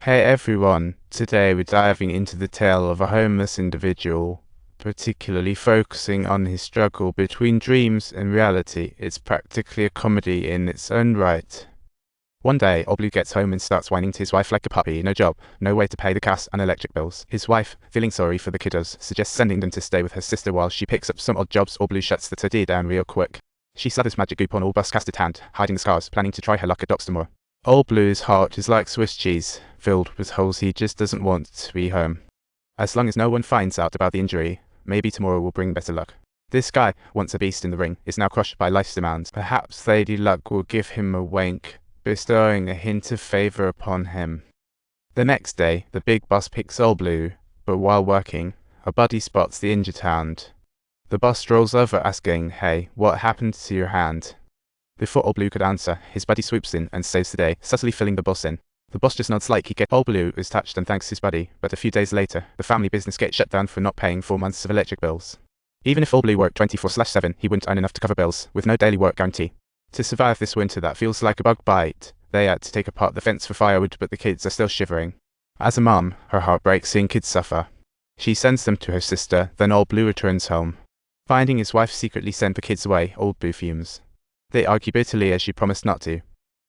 Hey everyone, today we're diving into the tale of a homeless individual, particularly focusing on his struggle between dreams and reality. It's practically a comedy in its own right. One day, Old Blue gets home and starts whining to his wife like a puppy. No job, no way to pay the gas and electric bills. His wife, feeling sorry for the kiddos, suggests sending them to stay with her sister while she picks up some odd jobs. Old Blue shuts the idea down real quick. She slathers magic goop on Old Bus casted hand, hiding the scars, planning to try her luck at Dockstamore. Old Blue's heart is like Swiss cheese, filled with holes he just doesn't want to be home. As long as no one finds out about the injury, maybe tomorrow will bring better luck. This guy, once a beast in the ring, is now crushed by life's demands. Perhaps Lady Luck will give him a wink, bestowing a hint of favor upon him. The next day, the big boss picks Old Blue, but while working, a buddy spots the injured hand. The boss strolls over asking, "Hey, what happened to your hand?" Before Old Blue could answer, his buddy swoops in and saves the day, subtly filling the boss in. The boss just nods like he gets. Old Blue is touched and thanks his buddy, but a few days later, the family business gets shut down for not paying 4 months of electric bills. Even if Old Blue worked 24/7, he wouldn't earn enough to cover bills, with no daily work guarantee. To survive this winter that feels like a bug bite, they had to take apart the fence for firewood, but the kids are still shivering. As a mom, her heart breaks seeing kids suffer. She sends them to her sister, then Old Blue returns home. Finding his wife secretly sent the kids away, Old Blue fumes. They argue bitterly as she promised not to.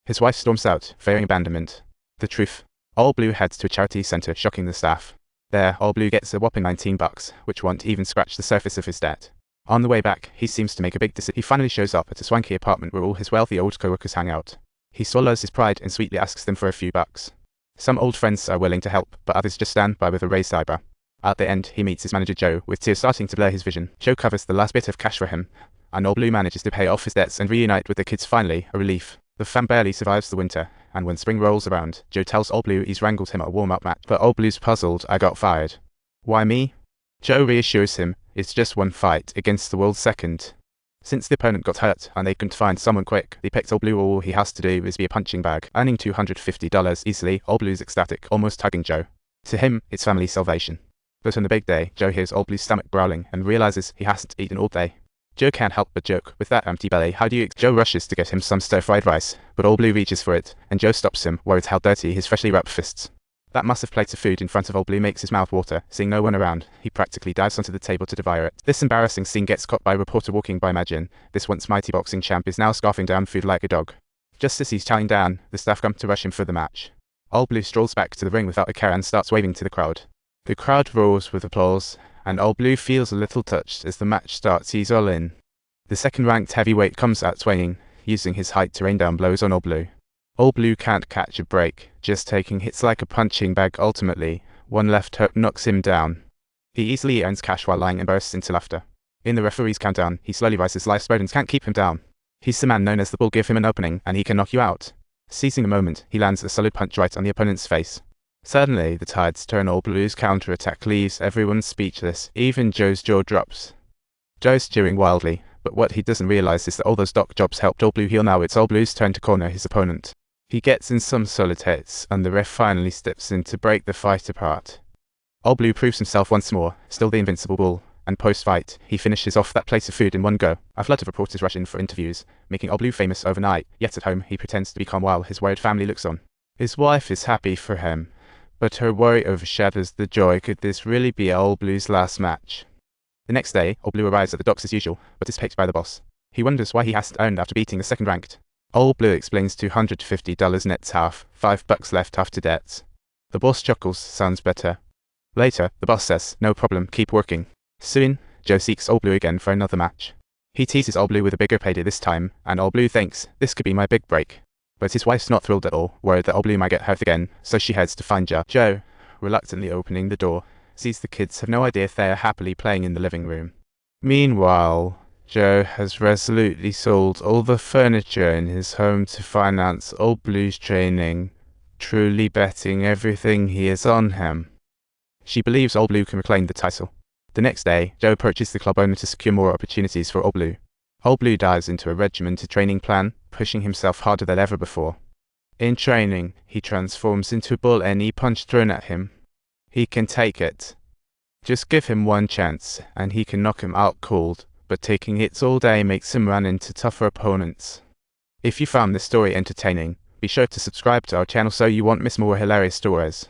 His wife storms out, fearing abandonment. The truth. Old Blue heads to a charity center, shocking the staff. There, Old Blue gets a whopping $19, which won't even scratch the surface of his debt. On the way back, he seems to make a big decision. He finally shows up at a swanky apartment where all his wealthy old co-workers hang out. He swallows his pride and sweetly asks them for a few bucks. Some old friends are willing to help, but others just stand by with a raised eyebrow. At the end, he meets his manager Joe, with tears starting to blur his vision. Joe covers the last bit of cash for him, and Old Blue manages to pay off his debts and reunite with the kids finally, a relief. The fam barely survives the winter, and when spring rolls around, Joe tells Old Blue he's wrangled him a warm-up match. But Old Blue's puzzled. "I got fired." "Why me?" Joe reassures him it's just one fight against the world's second. Since the opponent got hurt and they couldn't find someone quick, they picked Old Blue. All he has to do is be a punching bag, earning $250 easily. Old Blue's ecstatic, almost hugging Joe. To him, it's family salvation. But on the big day, Joe hears Old Blue's stomach growling and realizes he hasn't eaten all day. Joe can't help but joke, "With that empty belly, how do you?" Joe rushes to get him some stir-fried rice, but Old Blue reaches for it, and Joe stops him, worried how dirty his freshly wrapped fists. That massive plate of food in front of Old Blue makes his mouth water. Seeing no one around, he practically dives onto the table to devour it. This embarrassing scene gets caught by a reporter walking by. Imagine, this once mighty boxing champ is now scarfing down food like a dog. Just as he's chowing down, the staff come to rush him for the match. Old Blue strolls back to the ring without a care and starts waving to the crowd. The crowd roars with applause, and Old Blue feels a little touched as the match starts. He's all in. The second-ranked heavyweight comes out swinging, using his height to rain down blows on Old Blue. Old Blue can't catch a break, just taking hits like a punching bag. Ultimately, one left hook knocks him down. He easily earns cash while lying and bursts into laughter. In the referee's countdown, he slowly rises. Life's burdens can't keep him down. He's the man known as the Bull. Give him an opening, and he can knock you out. Seizing the moment, he lands a solid punch right on the opponent's face. Suddenly, the tides turn. Old Blue's counterattack leaves everyone speechless. Even Joe's jaw drops. Joe's cheering wildly, but what he doesn't realize is that all those dock jobs helped Old Blue heal. Now it's Old Blue's turn to corner his opponent. He gets in some solid hits, and the ref finally steps in to break the fight apart. Old Blue proves himself once more, still the invincible Bull, and post-fight, he finishes off that plate of food in one go. A flood of reporters rush in for interviews, making Old Blue famous overnight, yet at home he pretends to be calm while his worried family looks on. His wife is happy for him, but her worry overshadows the joy. Could this really be Old Blue's last match? The next day, Old Blue arrives at the docks as usual, but is picked by the boss. He wonders why he hasn't earned after beating the second-ranked. Old Blue explains $250 nets half, $5 left after debts. The boss chuckles, sounds better. Later, the boss says, "No problem, keep working." Soon, Joe seeks Old Blue again for another match. He teases Old Blue with a bigger payday this time, and Old Blue thinks, "This could be my big break." But his wife's not thrilled at all, worried that Old Blue might get hurt again, so she heads to find Joe. Joe, reluctantly opening the door, sees the kids have no idea if they are happily playing in the living room. Meanwhile, Joe has resolutely sold all the furniture in his home to finance Old Blue's training, truly betting everything he has on him. She believes Old Blue can reclaim the title. The next day, Joe approaches the club owner to secure more opportunities for Old Blue. Old Blue dives into a regimented training plan, pushing himself harder than ever before. In training, he transforms into a bull. Any punch thrown at him, he can take it. Just give him one chance, and he can knock him out cold, but taking hits all day makes him run into tougher opponents. If you found this story entertaining, Be sure to subscribe to our channel so you won't miss more hilarious stories.